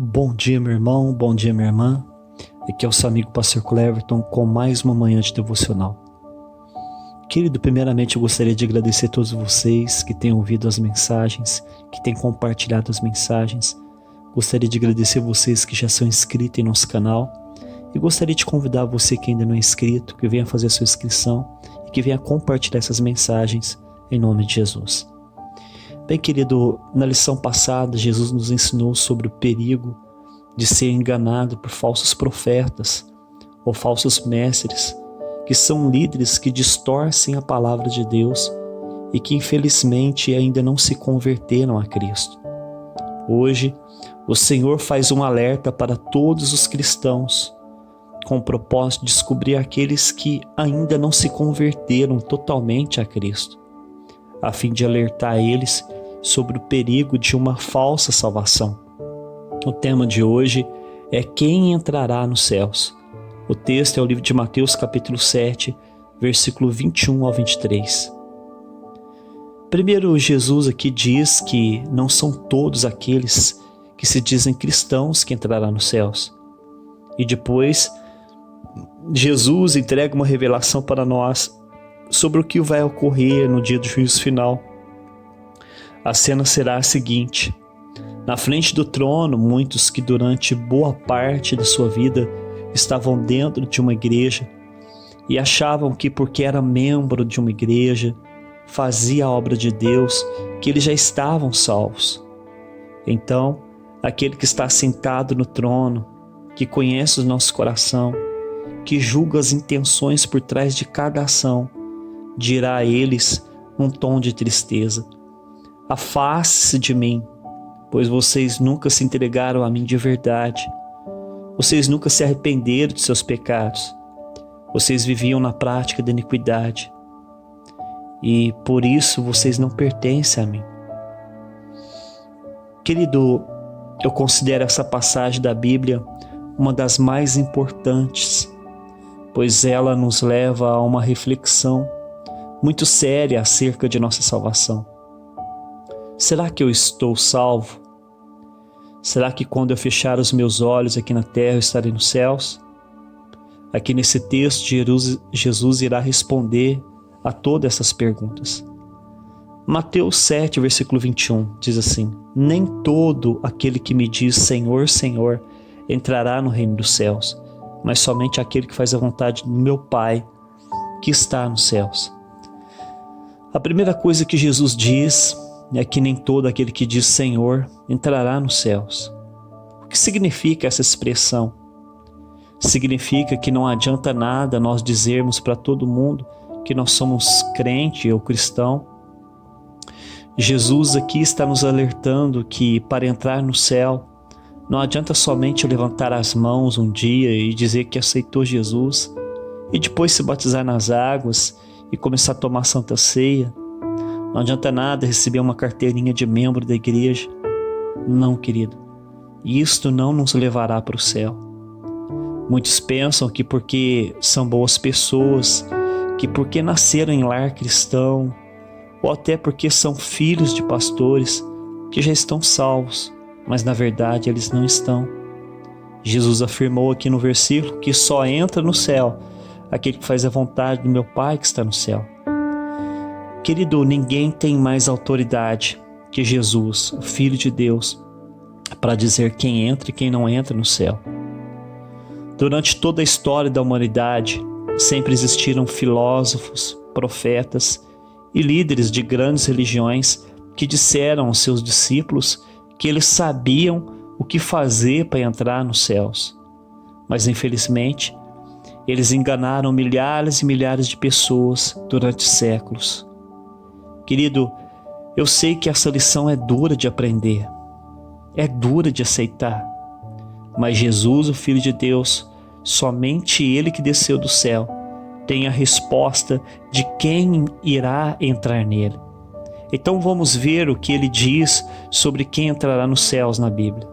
Bom dia, meu irmão, bom dia, minha irmã. Aqui é o seu amigo Pastor Cleverton com mais uma manhã de devocional. Querido, primeiramente eu gostaria de agradecer a todos vocês que têm ouvido as mensagens, que têm compartilhado as mensagens. Gostaria de agradecer vocês que já são inscritos em nosso canal e gostaria de convidar você que ainda não é inscrito, que venha fazer a sua inscrição e que venha compartilhar essas mensagens em nome de Jesus. Bem, querido, na lição passada, Jesus nos ensinou sobre o perigo de ser enganado por falsos profetas ou falsos mestres, que são líderes que distorcem a palavra de Deus e que infelizmente ainda não se converteram a Cristo. Hoje, o Senhor faz um alerta para todos os cristãos, com o propósito de descobrir aqueles que ainda não se converteram totalmente a Cristo, a fim de alertar eles sobre o perigo de uma falsa salvação. O tema de hoje é quem entrará nos céus. O texto é o livro de Mateus capítulo 7, versículo 21 ao 23. Primeiro, Jesus aqui diz que não são todos aqueles que se dizem cristãos que entrarão nos céus. E depois, Jesus entrega uma revelação para nós sobre o que vai ocorrer no dia do juízo final. A cena será a seguinte: na frente do trono, muitos que durante boa parte da sua vida estavam dentro de uma igreja e achavam que porque era membro de uma igreja, fazia a obra de Deus, que eles já estavam salvos. Então, aquele que está sentado no trono, que conhece o nosso coração, que julga as intenções por trás de cada ação, dirá a eles num tom de tristeza: afaste-se de mim, pois vocês nunca se entregaram a mim de verdade. Vocês nunca se arrependeram de seus pecados. Vocês viviam na prática da iniquidade. E por isso vocês não pertencem a mim. Querido, eu considero essa passagem da Bíblia uma das mais importantes, pois ela nos leva a uma reflexão muito séria acerca de nossa salvação. Será que eu estou salvo? Será que quando eu fechar os meus olhos aqui na terra eu estarei nos céus? Aqui nesse texto, Jesus irá responder a todas essas perguntas. Mateus 7, versículo 21, diz assim: nem todo aquele que me diz Senhor, Senhor, entrará no reino dos céus, mas somente aquele que faz a vontade do meu Pai que está nos céus. A primeira coisa que Jesus diz é que nem todo aquele que diz Senhor entrará nos céus. O que significa essa expressão? Significa que não adianta nada nós dizermos para todo mundo que nós somos crente ou cristão. Jesus aqui está nos alertando que para entrar no céu não adianta somente levantar as mãos um dia e dizer que aceitou Jesus e depois se batizar nas águas e começar a tomar Santa Ceia. Não adianta nada receber uma carteirinha de membro da igreja. Não, querido. Isto não nos levará para o céu. Muitos pensam que porque são boas pessoas, que porque nasceram em lar cristão, ou até porque são filhos de pastores, que já estão salvos. Mas na verdade eles não estão. Jesus afirmou aqui no versículo que só entra no céu aquele que faz a vontade do meu Pai que está no céu. Querido, ninguém tem mais autoridade que Jesus, o Filho de Deus, para dizer quem entra e quem não entra no céu. Durante toda a história da humanidade, sempre existiram filósofos, profetas e líderes de grandes religiões que disseram aos seus discípulos que eles sabiam o que fazer para entrar nos céus. Mas infelizmente, eles enganaram milhares e milhares de pessoas durante séculos. Querido, eu sei que essa lição é dura de aprender, é dura de aceitar, mas Jesus, o Filho de Deus, somente Ele que desceu do céu, tem a resposta de quem irá entrar nele. Então vamos ver o que Ele diz sobre quem entrará nos céus na Bíblia.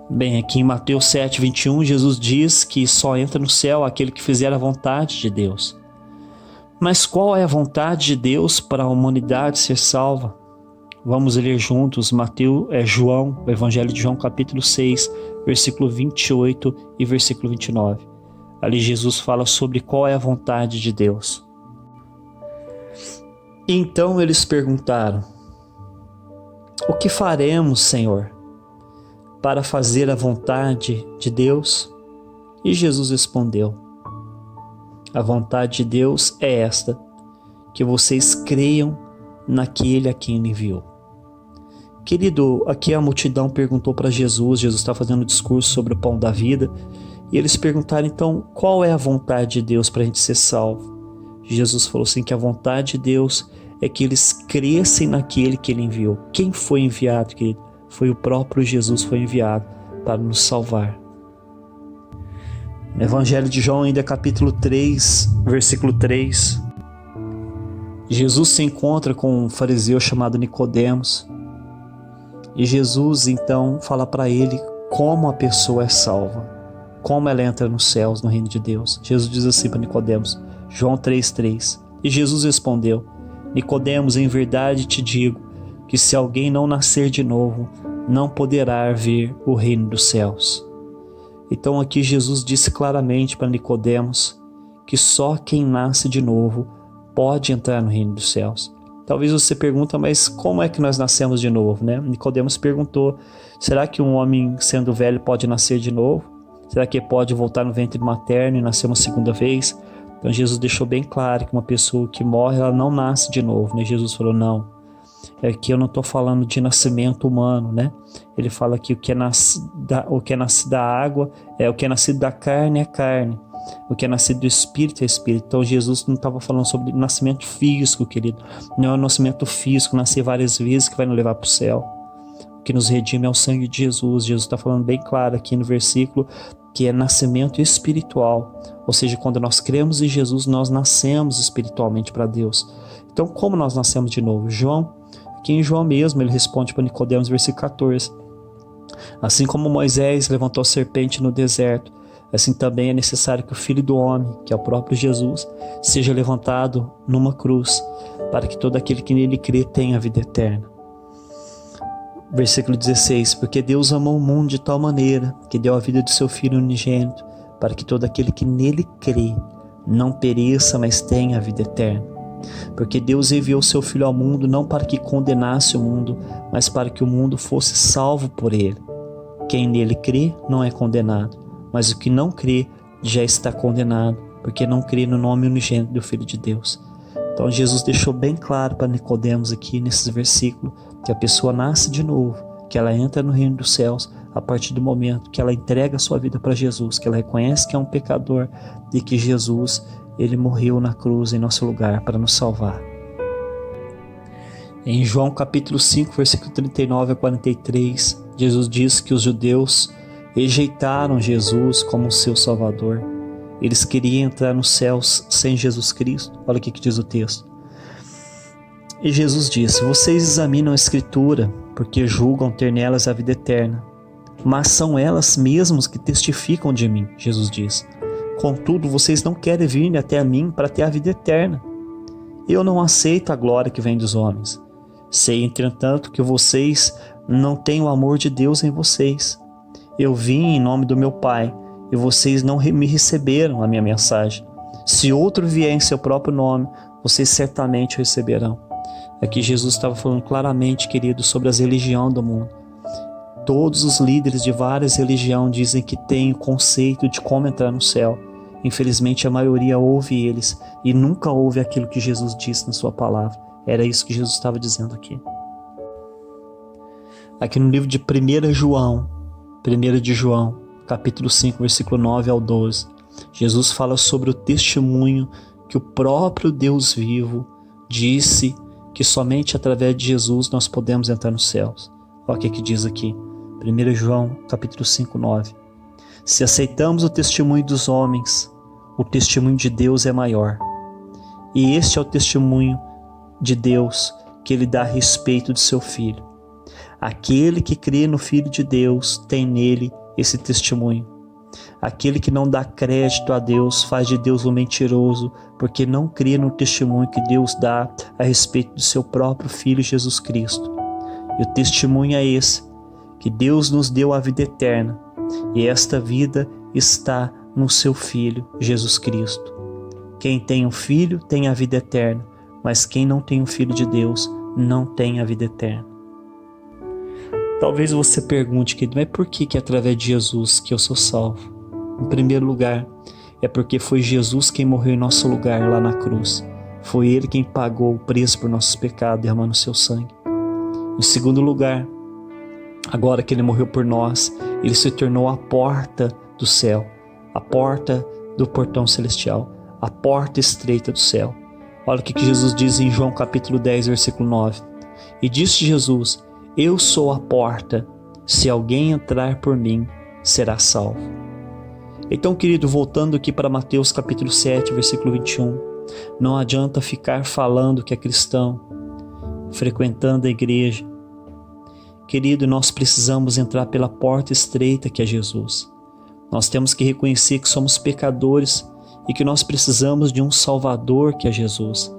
Bem, aqui em Mateus 7, 21, Jesus diz que só entra no céu aquele que fizer a vontade de Deus. Mas qual é a vontade de Deus para a humanidade ser salva? Vamos ler juntos João, o Evangelho de João, capítulo 6, versículo 28 e versículo 29. Ali Jesus fala sobre qual é a vontade de Deus. Então eles perguntaram: o que faremos, Senhor, para fazer a vontade de Deus? E Jesus respondeu: a vontade de Deus é esta, que vocês creiam naquele a quem ele enviou. Querido, aqui a multidão perguntou para Jesus está fazendo um discurso sobre o pão da vida, e eles perguntaram então qual é a vontade de Deus para a gente ser salvo. Jesus falou assim que a vontade de Deus é que eles crescem naquele que ele enviou. Quem foi enviado, querido? Foi o próprio Jesus, foi enviado para nos salvar. No Evangelho de João, ainda capítulo 3, versículo 3, Jesus se encontra com um fariseu chamado Nicodemos, e Jesus então fala para ele como a pessoa é salva, como ela entra nos céus, no reino de Deus. Jesus diz assim para Nicodemos, João 3:3, e Jesus respondeu: Nicodemos, em verdade te digo que se alguém não nascer de novo, não poderá ver o reino dos céus. Então aqui Jesus disse claramente para Nicodemos que só quem nasce de novo pode entrar no reino dos céus. Talvez você pergunte, mas como é que nós nascemos de novo, né? Nicodemos perguntou: será que um homem sendo velho pode nascer de novo? Será que pode voltar no ventre materno e nascer uma segunda vez? Então Jesus deixou bem claro que uma pessoa que morre, ela não nasce de novo, né? Jesus falou: não, aqui eu não estou falando de nascimento humano, né? Ele fala que o que é nascido da água, o que é nascido da carne é carne, o que é nascido do Espírito é Espírito. Então Jesus não estava falando sobre nascimento físico, querido. Não é o nascimento físico, nascer várias vezes, que vai nos levar para o céu. O que nos redime é o sangue de Jesus. Jesus está falando bem claro aqui no versículo que é nascimento espiritual. Ou seja, quando nós cremos em Jesus, nós nascemos espiritualmente para Deus. Então, como nós nascemos de novo? Aqui em João mesmo, ele responde para Nicodemos, versículo 14. Assim como Moisés levantou a serpente no deserto, assim também é necessário que o Filho do Homem, que é o próprio Jesus, seja levantado numa cruz, para que todo aquele que nele crê tenha a vida eterna. Versículo 16, porque Deus amou o mundo de tal maneira que deu a vida do seu Filho unigênito, para que todo aquele que nele crê não pereça, mas tenha a vida eterna. Porque Deus enviou seu Filho ao mundo não para que condenasse o mundo, mas para que o mundo fosse salvo por ele. Quem nele crê não é condenado, mas o que não crê já está condenado, porque não crê no nome unigênito do Filho de Deus. Então Jesus deixou bem claro para Nicodemos aqui nesses versículos que a pessoa nasce de novo, que ela entra no reino dos céus a partir do momento que ela entrega a sua vida para Jesus, que ela reconhece que é um pecador e que Jesus, ele morreu na cruz em nosso lugar para nos salvar. Em João capítulo 5, versículo 39 a 43, Jesus diz que os judeus rejeitaram Jesus como seu Salvador. Eles queriam entrar nos céus sem Jesus Cristo. Olha o que diz o texto. E Jesus disse: vocês examinam a Escritura, porque julgam ter nelas a vida eterna. Mas são elas mesmas que testificam de mim, Jesus diz. Contudo, vocês não querem vir até a mim para ter a vida eterna. Eu não aceito a glória que vem dos homens. Sei, entretanto, que vocês não têm o amor de Deus em vocês. Eu vim em nome do meu Pai, e vocês não me receberam a minha mensagem. Se outro vier em seu próprio nome, vocês certamente o receberão. Aqui Jesus estava falando claramente, querido, sobre as religiões do mundo. Todos os líderes de várias religiões dizem que têm o conceito de como entrar no céu. Infelizmente, a maioria ouve eles e nunca ouve aquilo que Jesus disse na sua palavra. Era isso que Jesus estava dizendo aqui. Aqui no livro de 1 de João, capítulo 5, versículo 9 ao 12, Jesus fala sobre o testemunho que o próprio Deus vivo disse que somente através de Jesus nós podemos entrar nos céus. Olha o que diz aqui, 1 João, capítulo 5, 9. Se aceitamos o testemunho dos homens, o testemunho de Deus é maior. E este é o testemunho de Deus que ele dá a respeito de seu Filho. Aquele que crê no Filho de Deus tem nele esse testemunho. Aquele que não dá crédito a Deus faz de Deus um mentiroso, porque não crê no testemunho que Deus dá a respeito do seu próprio Filho Jesus Cristo. E o testemunho é esse, que Deus nos deu a vida eterna, e esta vida está no seu Filho, Jesus Cristo. Quem tem o Filho tem a vida eterna, mas quem não tem o Filho de Deus não tem a vida eterna. Talvez você pergunte, querido, mas por que é através de Jesus que eu sou salvo? Em primeiro lugar, é porque foi Jesus quem morreu em nosso lugar lá na cruz. Foi Ele quem pagou o preço por nossos pecados, derramando o seu sangue. Em segundo lugar, agora que Ele morreu por nós, Ele se tornou a porta do céu, a porta do portão celestial, a porta estreita do céu. Olha o que Jesus diz em João capítulo 10, versículo 9. E disse Jesus: eu sou a porta, se alguém entrar por mim, será salvo. Então, querido, voltando aqui para Mateus capítulo 7, versículo 21, não adianta ficar falando que é cristão, frequentando a igreja. Querido, nós precisamos entrar pela porta estreita que é Jesus. Nós temos que reconhecer que somos pecadores e que nós precisamos de um Salvador que é Jesus.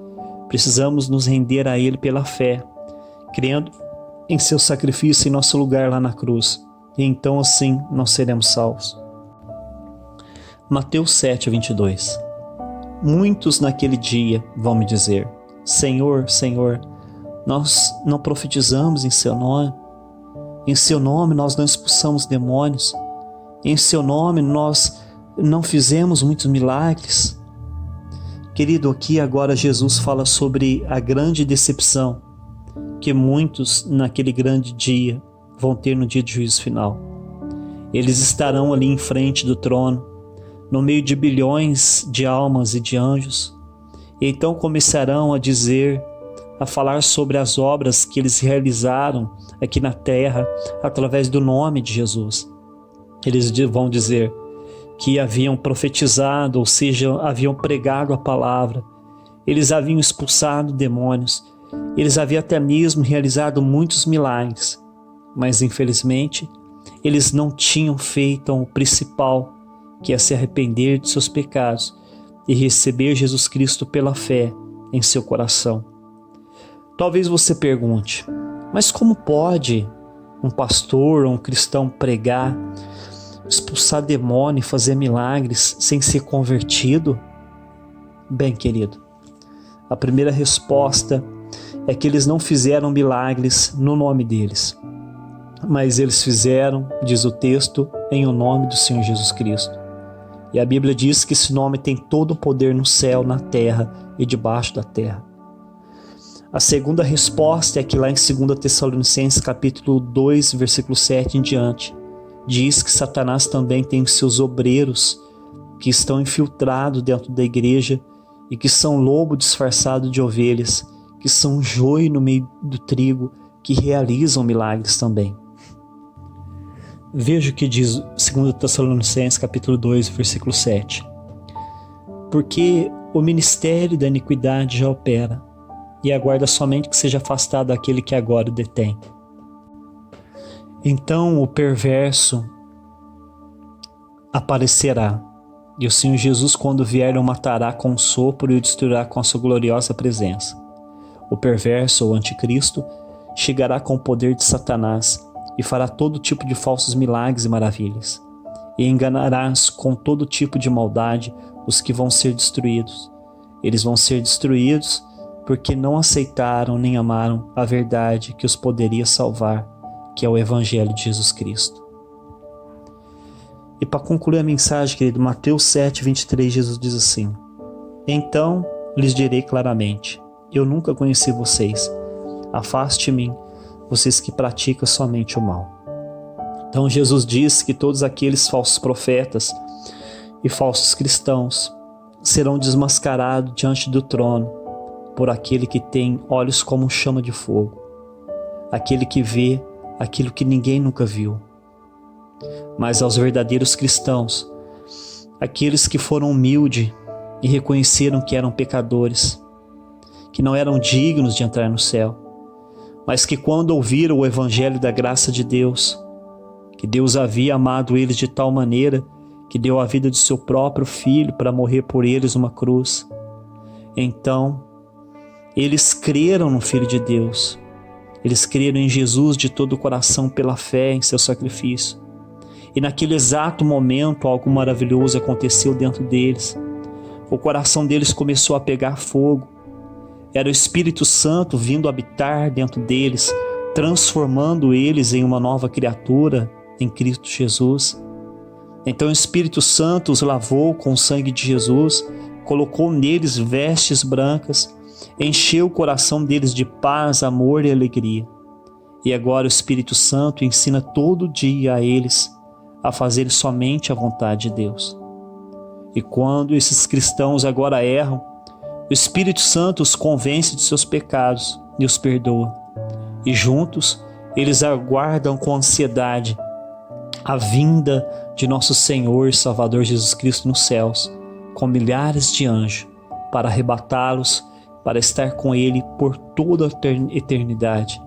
Precisamos nos render a Ele pela fé, crendo em seu sacrifício em nosso lugar lá na cruz. E então assim nós seremos salvos. Mateus 7, 22. Muitos naquele dia vão me dizer: Senhor, Senhor, nós não profetizamos em seu nome? Em seu nome nós não expulsamos demônios? Em seu nome nós não fizemos muitos milagres? Querido, aqui agora Jesus fala sobre a grande decepção que muitos naquele grande dia vão ter no dia de juízo final. Eles estarão ali em frente do trono, no meio de bilhões de almas e de anjos, e então começarão a dizer, a falar sobre as obras que eles realizaram aqui na terra através do nome de Jesus. Eles vão dizer que haviam profetizado, ou seja, haviam pregado a palavra, eles haviam expulsado demônios, eles haviam até mesmo realizado muitos milagres, mas infelizmente eles não tinham feito o principal, que é se arrepender de seus pecados e receber Jesus Cristo pela fé em seu coração. Talvez você pergunte, mas como pode um pastor ou um cristão pregar, expulsar demônio e fazer milagres sem ser convertido? Bem, querido, a primeira resposta é que eles não fizeram milagres no nome deles, mas eles fizeram, diz o texto, em o nome do Senhor Jesus Cristo. E a Bíblia diz que esse nome tem todo o poder no céu, na terra e debaixo da terra. A segunda resposta é que lá em 2 Tessalonicenses capítulo 2, versículo 7 em diante, diz que Satanás também tem seus obreiros que estão infiltrados dentro da igreja e que são lobo disfarçado de ovelhas, que são joio no meio do trigo, que realizam milagres também. Veja o que diz 2 Tessalonicenses capítulo 2, versículo 7. Porque o ministério da iniquidade já opera, e aguarda somente que seja afastado aquele que agora o detém. Então o perverso aparecerá, e o Senhor Jesus, quando vier, o matará com um sopro e o destruirá com a sua gloriosa presença. O perverso, ou anticristo, chegará com o poder de Satanás e fará todo tipo de falsos milagres e maravilhas, e enganarás com todo tipo de maldade os que vão ser destruídos. Eles vão ser destruídos porque não aceitaram nem amaram a verdade que os poderia salvar, que é o Evangelho de Jesus Cristo. E para concluir a mensagem, querido, Mateus 7, 23, Jesus diz assim: Então lhes direi claramente, eu nunca conheci vocês, afaste-me, vocês que praticam somente o mal. Então Jesus diz que todos aqueles falsos profetas e falsos cristãos serão desmascarados diante do trono por aquele que tem olhos como chama de fogo, aquele que vê aquilo que ninguém nunca viu. Mas aos verdadeiros cristãos, aqueles que foram humildes e reconheceram que eram pecadores, que não eram dignos de entrar no céu, mas que quando ouviram o evangelho da graça de Deus, que Deus havia amado eles de tal maneira que deu a vida de seu próprio filho para morrer por eles numa cruz, então eles creram no Filho de Deus Eles creram em Jesus de todo o coração pela fé em seu sacrifício. E naquele exato momento algo maravilhoso aconteceu dentro deles. O coração deles começou a pegar fogo. Era o Espírito Santo vindo habitar dentro deles, transformando eles em uma nova criatura em Cristo Jesus. Então o Espírito Santo os lavou com o sangue de Jesus, colocou neles vestes brancas, encheu o coração deles de paz, amor e alegria. E agora o Espírito Santo ensina todo dia a eles a fazer somente a vontade de Deus. E quando esses cristãos agora erram, o Espírito Santo os convence de seus pecados e os perdoa. E juntos eles aguardam com ansiedade a vinda de nosso Senhor e Salvador Jesus Cristo nos céus, com milhares de anjos, para arrebatá-los, para estar com Ele por toda a eternidade.